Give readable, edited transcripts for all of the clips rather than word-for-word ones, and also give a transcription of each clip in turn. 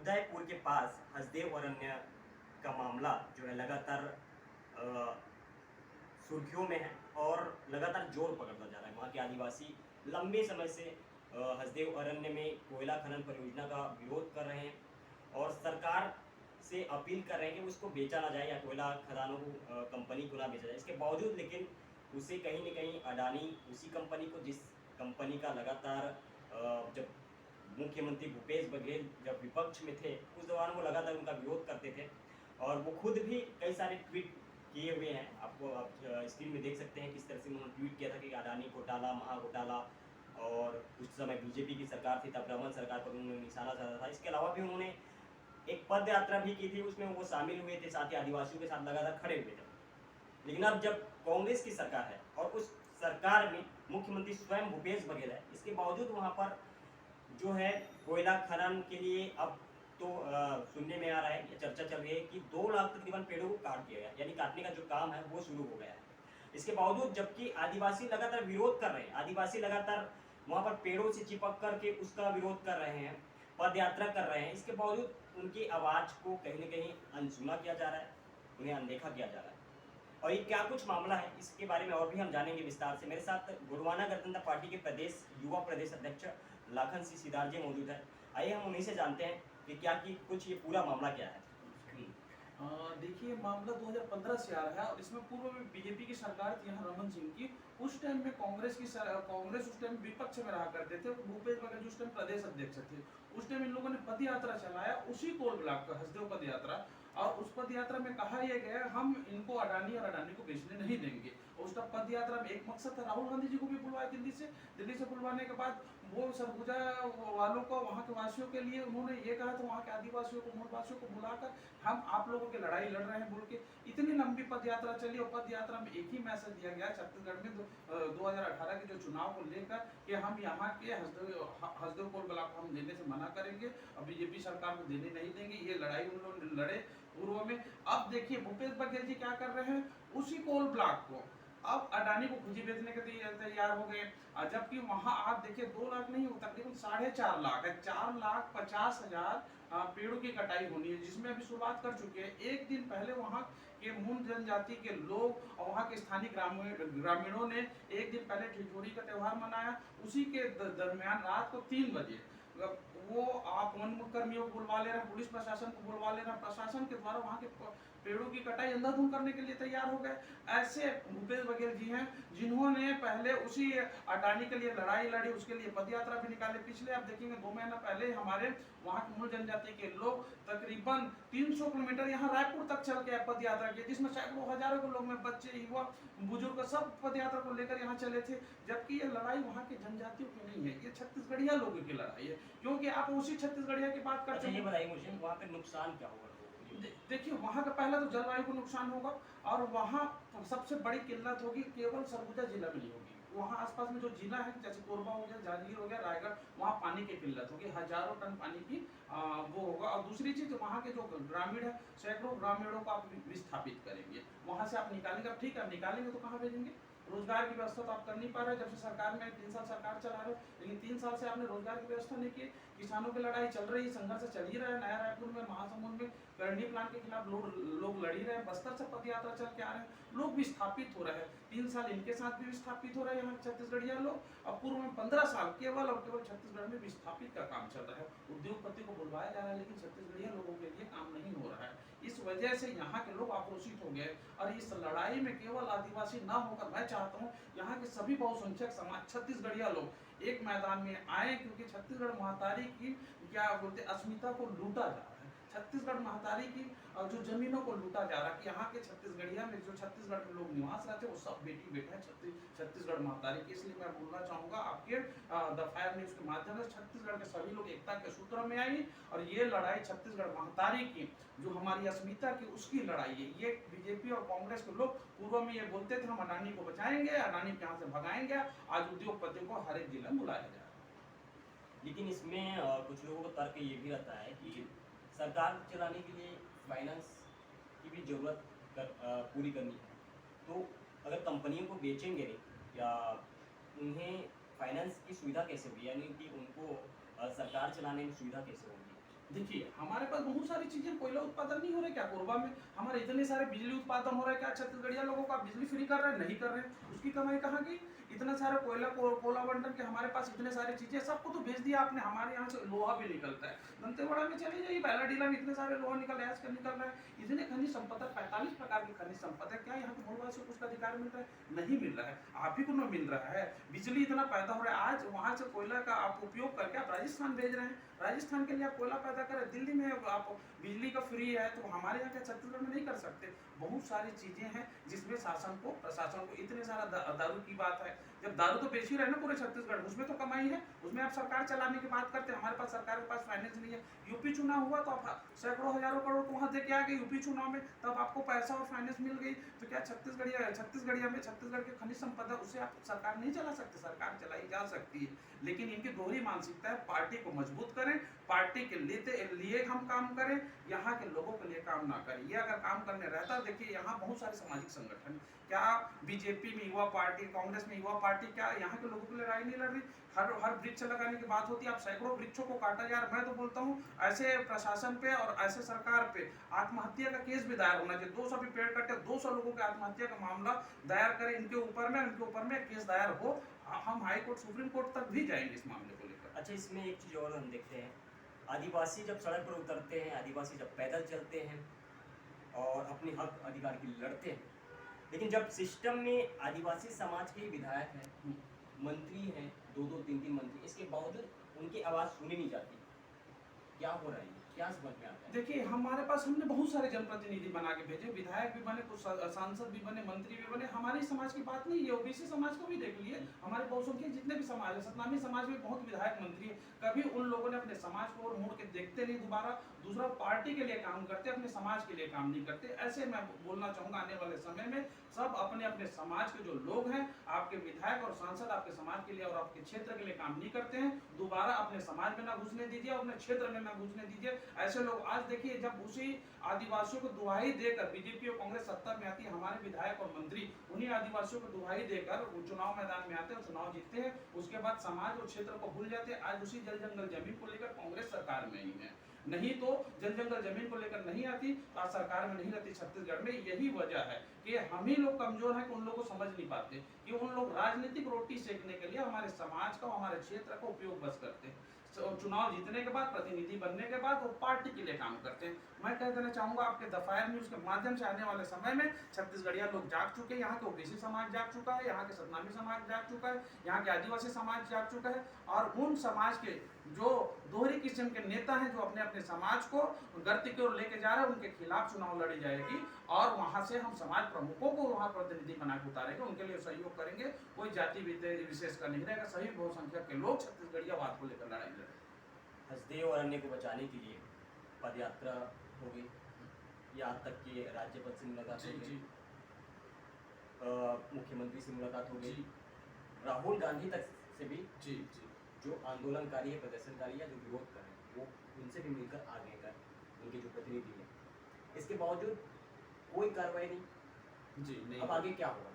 उदयपुर के पास हसदेव अरण्य का मामला जो है लगातार सुर्खियों में है और लगातार जोर पकड़ता जा रहा है। वहाँ के आदिवासी लंबे समय से हसदेव अरण्य में कोयला खनन परियोजना का विरोध कर रहे हैं और सरकार से अपील कर रहे हैं कि उसको बेचा ना जाए या कोयला खदानों को कंपनी को ना बेचा जाए। इसके बावजूद लेकिन उसे कहीं न कहीं अडानी उसी कंपनी को, जिस कंपनी का लगातार जब मुख्यमंत्री भूपेश बघेल जब विपक्ष में थे उस दौरान वो लगातार उनका विरोध करते थे और वो खुद भी कई सारे ट्वीट किए हुए हैं। आपको आप स्क्रीन में देख सकते हैं किस तरह से उन्होंने ट्वीट किया था कि अडानी घोटाला, महा घोटाला, और उस समय बीजेपी की सरकार थी, तब रमन सरकार पर उन्होंने निशाना साधा था। इसके अलावा भी उन्होंने एक पद यात्रा भी की थी, उसमें वो शामिल हुए थे, साथ ही आदिवासियों के साथ लगातार खड़े हुए थे। लेकिन अब जब कांग्रेस की सरकार है और उस सरकार में मुख्यमंत्री स्वयं भूपेश बघेल है, इसके बावजूद वहाँ पर जो है कोयला खनन के लिए अब तो सुनने में आ रहा है, चर्चा चल रही है कि 2 लाख तकरीबन पेड़ों को काट दिया गया, यानी काटने का जो काम है वो शुरू हो गया है। इसके बावजूद जबकि आदिवासी लगातार विरोध कर रहे हैं, आदिवासी लगातार वहाँ पर पेड़ों से चिपक करके उसका विरोध कर रहे हैं, पद यात्रा कर रहे हैं, इसके बावजूद उनकी आवाज़ को कहीं न कहीं अनसुना किया जा रहा है, उन्हें अनदेखा किया जा रहा है। और ये क्या कुछ मामला है, इसके बारे में और भी हम जानेंगे विस्तार से। मेरे साथ गोंडवाना गणतंत्र पार्टी के युवा प्रदेश अध्यक्ष लाखन सिंह सिदार जी मौजूद है। आइए हम उन्हीं से जानते हैं कि क्या कि कुछ ये पूरा मामला क्या है। देखिए, मामला 2015 से आ रहा है और इसमें पूर्व में बीजेपी की सरकार थी यहाँ रमन सिंह की। उस टाइम में कांग्रेस उस टाइम विपक्ष में रहा करते थे। भूपेश बघेल जो उस टाइम प्रदेश अध्यक्ष थे, उस टाइम इन लोगों ने पद यात्रा चलाया, उसी कोल ब्लॉक का हसदेव पद यात्रा। और उस पद यात्रा में कहा यह गया हम इनको अडानी और अडानी को बेचने नहीं देंगे। उस पद यात्रा में एक मकसद था, राहुल गांधी जी को भी बुलवाया दिल्ली से बुलवाने के बाद वो सरगुजा वालों को, वहाँ के वासियों के लिए उन्होंने ये कहा था, वहाँ के आदिवासियों को, मूल वासियों को बुलाकर हम आप लोगों की लड़ाई लड़ रहे हैं बोल के इतनी लंबी पद यात्रा चली। और पद यात्रा में एक ही मैसेज दिया गया छत्तीसगढ़ में 2018 के जो चुनाव को लेकर कि हम यहाँ के हसदेव कोल ब्लॉक को हम देने से मना करेंगे और बीजेपी सरकार को देने नहीं देंगे। ये लड़ाई उन लोगों ने लड़े पूर्व में। अब देखिए भूपेश बघेल जी क्या कर रहे हैं, उसी कोल ब्लॉक को अब अडानी को खुजी बेचने के लिए तैयार हो गए। जबकि वहां आप देखिए 2 लाख नहीं, तकरीबन 4.5 लाख है, 4,50,000 पेड़ों की कटाई होनी है, जिसमें अभी शुरुआत कर चुके हैं। एक दिन पहले वहां के मूल जनजाति के लोग और वहां के स्थानीय ग्रामीणों ने एक दिन पहले ठिठोरी का त्योहार मनाया। उसी के दरमियान रात को 3 बजे वो आप वन कर्मियों को बुलवा ले रहे हैं, पुलिस प्रशासन को बुलवा ले रहे हैं, प्रशासन के द्वारा वहाँ के पेड़ों की कटाई अंधाधुंध करने के लिए तैयार हो गए। ऐसे भूपेश बघेल जी हैं जिन्होंने पहले उसी अडानी के लिए लड़ाई लड़ी, उसके लिए पदयात्रा भी निकाले। पिछले आप देखेंगे 2 महीना पहले हमारे वहाँ के मूल जनजाति के लोग तकरीबन 300 किलोमीटर यहाँ रायपुर तक चल के पदयात्रा की, जिसमें सैकड़ों हजारों के लोग में बच्चे, युवा, बुजुर्ग सब पदयात्रा को लेकर यहाँ चले थे। जबकि ये लड़ाई वहाँ के जनजातियों की नहीं है, ये छत्तीसगढ़िया लोगों की लड़ाई है। क्योंकि आप उसी छत्तीसगढ़िया की बात करते हैं। ये बताइए मुझे वहाँ पे नुकसान क्या होगा? देखिए वहाँ का पहला तो जलवायु को नुकसान होगा और वहाँ सबसे बड़ी किल्लत होगी केवल सरगुजा जिला में नहीं होगी। वहाँ आसपास में जो जिला है जैसे कोरबा हो गया, जांजगीर हो गया, रायगढ़, वहाँ पानी की किल्लत होगी, हजारों टन पानी की वो होगा। और दूसरी चीज वहाँ के जो ग्रामीण है, सैकड़ों ग्रामीणों को आप विस्थापित करेंगे, वहाँ से आप निकालेंगे। अब ठीक है, निकालेंगे तो कहाँ भेजेंगे? रोजगार की व्यवस्था तो आप कर नहीं पा रहे। जब से सरकार में 3 साल सरकार चला रहे हो, लेकिन 3 साल से आपने रोजगार की व्यवस्था नहीं की। किसानों की लड़ाई चल रही है, संघर्ष चल ही रहा है। नया रायपुर में, महासमुंद में करनी प्लांट के खिलाफ लोग लड़ी रहे हैं। बस्तर से पदयात्रा चल के आ रहे हैं, लोग विस्थापित हो रहे हैं। 3 साल इनके साथ भी विस्थापित हो रहे हैं यहाँ छत्तीसगढ़िया लोग। अब पूर्व में 15 साल केवल और केवल छत्तीसगढ़ में विस्थापित का काम चल रहा है। उद्योगपति को बुलवाया जा रहा है, लेकिन छत्तीसगढ़िया लोगों के लिए काम नहीं हो रहा है। इस वजह से यहाँ के लोग आक्रोशित हो गए और इस लड़ाई में केवल आदिवासी ना होकर मैं चाहता हूँ यहाँ के सभी बहुसंख्यक समाज छत्तीसगढ़िया लोग एक मैदान में आए, क्योंकि छत्तीसगढ़ महतारी की क्या बोलते अस्मिता को लूटा जा रहा है। छत्तीसगढ़ महतारी की जो जमीनों को लूटा जा रहा है कि यहाँ के छत्तीसगढ़िया में जो छत्तीसगढ़ में लोग निवास रहते हैं वो सब बेटी बेटा है छत्तीसगढ़ महतारी की। इसलिए मैं बोलना चाहूँगा आपके द फायर न्यूज के माध्यम से छत्तीसगढ़ के सभी लोग एकता के सूत्र में आइए और ये लड़ाई छत्तीसगढ़ महतारी की जो हमारी अस्मिता की उसकी लड़ाई है। ये बीजेपी और कांग्रेस के लोग पूर्व में ये बोलते थे हम अडानी को बचाएंगे, अडानी को यहाँ से भगाएंगे, आज उद्योगपतियों को हर एक जिला में बुलाया जा रहा है। लेकिन इसमें कुछ लोगों को तर्क ये भी रहता है कि सरकार चलाने के लिए फाइनेंस की भी जरूरत पूरी करनी है, तो अगर कंपनियों को बेचेंगे नहीं या उन्हें फाइनेंस की सुविधा कैसे होगी, यानी कि उनको सरकार चलाने में सुविधा कैसे होगी? देखिए, हमारे पास बहुत सारी चीज़ें कोयला उत्पादन नहीं हो रहा है क्या कोरबा में? हमारे इतने सारे बिजली उत्पादन हो रहा है, क्या छत्तीसगढ़िया लोगों को आप बिजली फ्री कर रहे हैं? नहीं कर रहे हैं। उसकी कमाई कहाँ गई? इतना सारा कोयला कोला बंटन के हमारे पास इतने सारी चीज़ें, सबको तो बेच दिया आपने। हमारे यहाँ से लोहा भी निकलता है। दंतेवाड़ा में चले जाइए, बैलाडीला में इतने सारे लोहा निकल रहा है, आजकल निकल रहा है। इतने खनिज संपदा, 45 प्रकार की खनिज संपदा है। क्या यहाँ के मूलवासियों को उसका अधिकार मिल रहा है? नहीं मिल रहा है। आप ही को ना मिल रहा है। बिजली इतना पैदा हो रहा है, आज वहाँ से कोयला का आप उपयोग करके आप राजस्थान भेज रहे हैं। राजस्थान के लिए आप कोयला पैदा करें, दिल्ली में आप बिजली का फ्री है, तो हमारे यहाँ क्या छत्तीसगढ़ में नहीं कर सकते? बहुत सारी चीजें हैं जिसमें शासन को, प्रशासन को, इतने सारा दारू की बात है। जब दारू तो बेच ही रहे ना पूरे छत्तीसगढ़, उसमें तो कमाई है। उसमें आप सरकार चलाने की बात करते हैं, हमारे पास सरकार के पास फाइनेंस नहीं है। यूपी चुनाव हुआ तो आप सैकड़ों हजारों करोड़ तो वहां दे के आ गए यूपी चुनाव में, तब आपको पैसा और फाइनेंस मिल गई। तो क्या छत्तीसगढ़िया में छत्तीसगढ़ के खनिज संपदा, उसे आप सरकार नहीं चला सकते? सरकार चलाई जा सकती है, लेकिन इनकी दोहरी मानसिकता है। पार्टी को मजबूत करें, पार्टी के लिए हम काम करें, यहाँ के लोगों के लिए काम ना करें। ये अगर काम करने रहता, देखिए यहाँ बहुत सारे सामाजिक संगठन, क्या बीजेपी में युवा पार्टी, कांग्रेस में युवा पार्टी, क्या यहाँ के लोगों के लिए लड़ाई नहीं लड़ रही? हर वृक्ष लगाने की बात होती है, आप सैकड़ों वृक्षों को काटा। यार मैं तो बोलता हूँ ऐसे प्रशासन पे और ऐसे सरकार पे आत्महत्या का केस भी दायर होना चाहिए। 200 भी पेड़ कटे, 200 लोगों के आत्महत्या का मामला दायर करें इनके ऊपर में केस दायर हो। हम हाई कोर्ट, सुप्रीम कोर्ट तक भी जाएंगे इस मामले को लेकर। अच्छा, इसमें एक चीज़ और हम देखते हैं, आदिवासी जब सड़क पर उतरते हैं, आदिवासी जब पैदल चलते हैं और अपने हक अधिकार के लिए लड़ते हैं, लेकिन जब सिस्टम में आदिवासी समाज के ही विधायक हैं, मंत्री हैं, 2-2, 3-3 मंत्री, इसके बावजूद उनकी आवाज़ सुनी नहीं जाती। क्या हो रहा है, क्या समझ में आता है? देखिए, हमारे पास हमने बहुत सारे जनप्रतिनिधि बना के भेजे, विधायक भी बने, कुछ सांसद भी बने, मंत्री भी बने। हमारे समाज की बात नहीं है, ओबीसी समाज को भी देख लिए, हमारे बहुसंख्यक जितने भी समाज है, सतनामी समाज में बहुत विधायक मंत्री है। कभी उन लोगों ने अपने समाज को और मुड़ के देखते नहीं दोबारा। दूसरा, पार्टी के लिए काम करते, अपने समाज के लिए काम नहीं करते। ऐसे मैं बोलना चाहूंगा, आने वाले समय में सब अपने अपने समाज के जो लोग हैं, आपके विधायक और सांसद आपके समाज के लिए और आपके क्षेत्र के लिए काम नहीं करते हैं, दोबारा अपने समाज में ना घुसने दीजिए, अपने क्षेत्र में ना घुसने दीजिए। ऐसे लोग, आज देखिए, जब उसी आदिवासियों को दुहाई देकर बीजेपी और कांग्रेस सत्ता में आती है, हमारे विधायक और मंत्री उन्हीं आदिवासियों को दुहाई देकर चुनाव मैदान में आते हैं, चुनाव जीतते हैं, उसके बाद समाज और क्षेत्र को भूल जाते हैं। आज उसी जल जंगल जमीन को लेकर कांग्रेस सरकार में ही है, नहीं तो जल जंगल जमीन को लेकर नहीं आती तो आज सरकार में नहीं रहती छत्तीसगढ़ में। यही वजह है कि हम ही लोग कमजोर हैं कि उन लोगों को समझ नहीं पाते कि उन लोग राजनीतिक रोटी सेकने के लिए हमारे समाज का, हमारे क्षेत्र का उपयोग बस करते हैं। चुनाव जीतने के बाद, प्रतिनिधि बनने के बाद वो पार्टी के लिए काम करते हैं। मैं कह देना चाहूंगा, आपके दफायर न्यूज के माध्यम से आने वाले समय में छत्तीसगढ़िया लोग जाग चुके हैं, यहाँ के ओबीसी समाज जाग चुका है, यहाँ के सतनामी समाज जाग चुका है, यहाँ के आदिवासी समाज जाग चुका है। और उन समाज के जो दोहरी किस्म के नेता हैं, जो अपने अपने समाज को गति की ओर लेके जा रहे हैं, उनके खिलाफ चुनाव लड़ी जाएगी। और वहां से हम समाज प्रमुखों को वहां प्रतिनिधि बना के उतारेंगे, उनके लिए सहयोग करेंगे। कोई जाति विशेष का नहीं रहेगा, सभी बहुसंख्यक के लोग छत्तीसगढ़िया बात को लेकर लड़ाई लड़ेंगे। हसदेव और अन्य को बचाने के लिए पद यात्रा हो गई, यहाँ तक कि राज्यपाल से मुलाकात हो गई, मुख्यमंत्री से मुलाकात हो गई, राहुल गांधी तक से भी जी जो आंदोलनकारी है, प्रदर्शनकारी है, जो विरोध कर रहे हैं, वो उनसे भी मिलकर आ गए कर, उनके जो प्रतिनिधि हैं। इसके बावजूद कोई कार्रवाई नहीं। जी नहीं। अब आगे क्या होगा?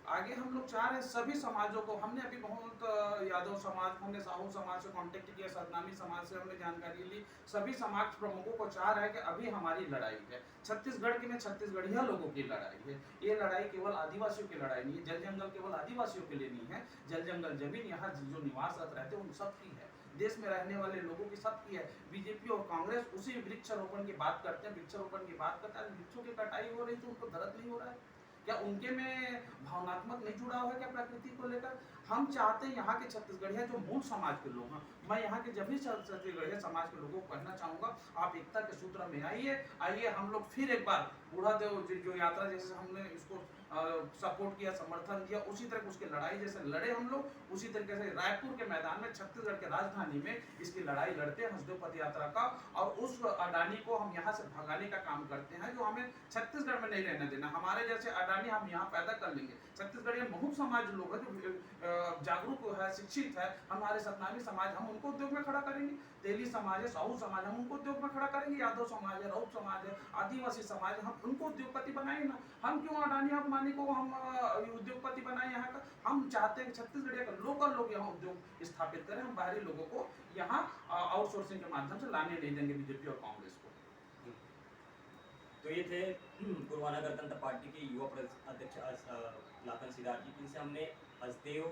आगे हम लोग चाह रहे हैं सभी समाजों को, हमने अभी बहुत यादव समाज, हमने साहू समाज से कांटेक्ट किया, सतनामी समाज से हमने जानकारी ली, सभी समाज प्रमुखों को चाह रहे हैं कि अभी हमारी लड़ाई है छत्तीसगढ़ की में, छत्तीसगढ़िया लोगों की लड़ाई है। ये लड़ाई केवल आदिवासियों की लड़ाई नहीं है, जल जंगल केवल आदिवासियों के लिए नहीं है, जल जंगल जमीन यहाँ जो निवासरत रहते हैं उन सब की है, देश में रहने वाले लोगों की सबकी है। बीजेपी और कांग्रेस उसी वृक्षारोपण की बात करते हैं, वृक्षारोपण की बात करते हैं। वृक्षों की कटाई हो रही तो उनको दर्द नहीं हो रहा है क्या? उनके में भावनात्मक नहीं जुड़ा हुआ है क्या प्रकृति को लेकर? हम चाहते हैं यहाँ के छत्तीसगढ़िया जो मूल समाज के लोग हैं, मैं यहाँ के जब भी छत्तीसगढ़िया समाज के लोगों को कहना चाहूँगा, आप एकता के सूत्र में आइए, हम लोग फिर एक बार बूढ़ा देव जो यात्रा जैसे हमने इसको सपोर्ट किया, समर्थन दिया, उसी तरह उसकी लड़ाई जैसे लड़े हम लोग, उसी तरीके से रायपुर के मैदान में, छत्तीसगढ़ के राजधानी में इसकी लड़ाई लड़ते हैं हसदेव पद यात्रा का। और उस अडानी को हम यहाँ से भगाने का काम करते हैं, जो हमें छत्तीसगढ़ में नहीं रहने देना। हमारे जैसे अडानी हम यहाँ पैदा कर लेंगे। छत्तीसगढ़ में बहुत समाज लोग हैं जो जागरूक है, शिक्षित है, हमारे सतनामी समाज, हम उनको उद्योग में खड़ा करेंगे। तेली समाज है, साहू समाज, हम उनको उद्योग में खड़ा करेंगे। बोलेंगे यादव समाज है, राउत समाज है, आदिवासी समाज है, हम उनको उद्योगपति बनाए ना। हम क्यों अडानी अंबानी को हम उद्योगपति बनाए यहाँ का? हम चाहते हैं कि छत्तीसगढ़ का लोकल लोग यहाँ उद्योग स्थापित करें। हम बाहरी लोगों को यहाँ आउटसोर्सिंग के माध्यम से लाने नहीं देंगे बीजेपी और कांग्रेस को। तो ये थे गोंडवाना गणतंत्र पार्टी के युवा अध्यक्ष लाखन सिदार जी, जिनसे हमने हसदेव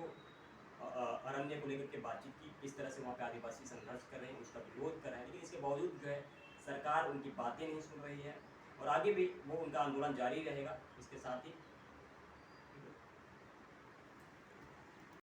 अरण्य को लेकर के बातचीत की, किस तरह से वहाँ पे आदिवासी संघर्ष कर रहे हैं, उसका विरोध कर रहे हैं, लेकिन इसके बावजूद जो है सरकार उनकी बातें नहीं सुन रही है और आगे भी वो उनका आंदोलन जारी रहेगा। इसके साथ ही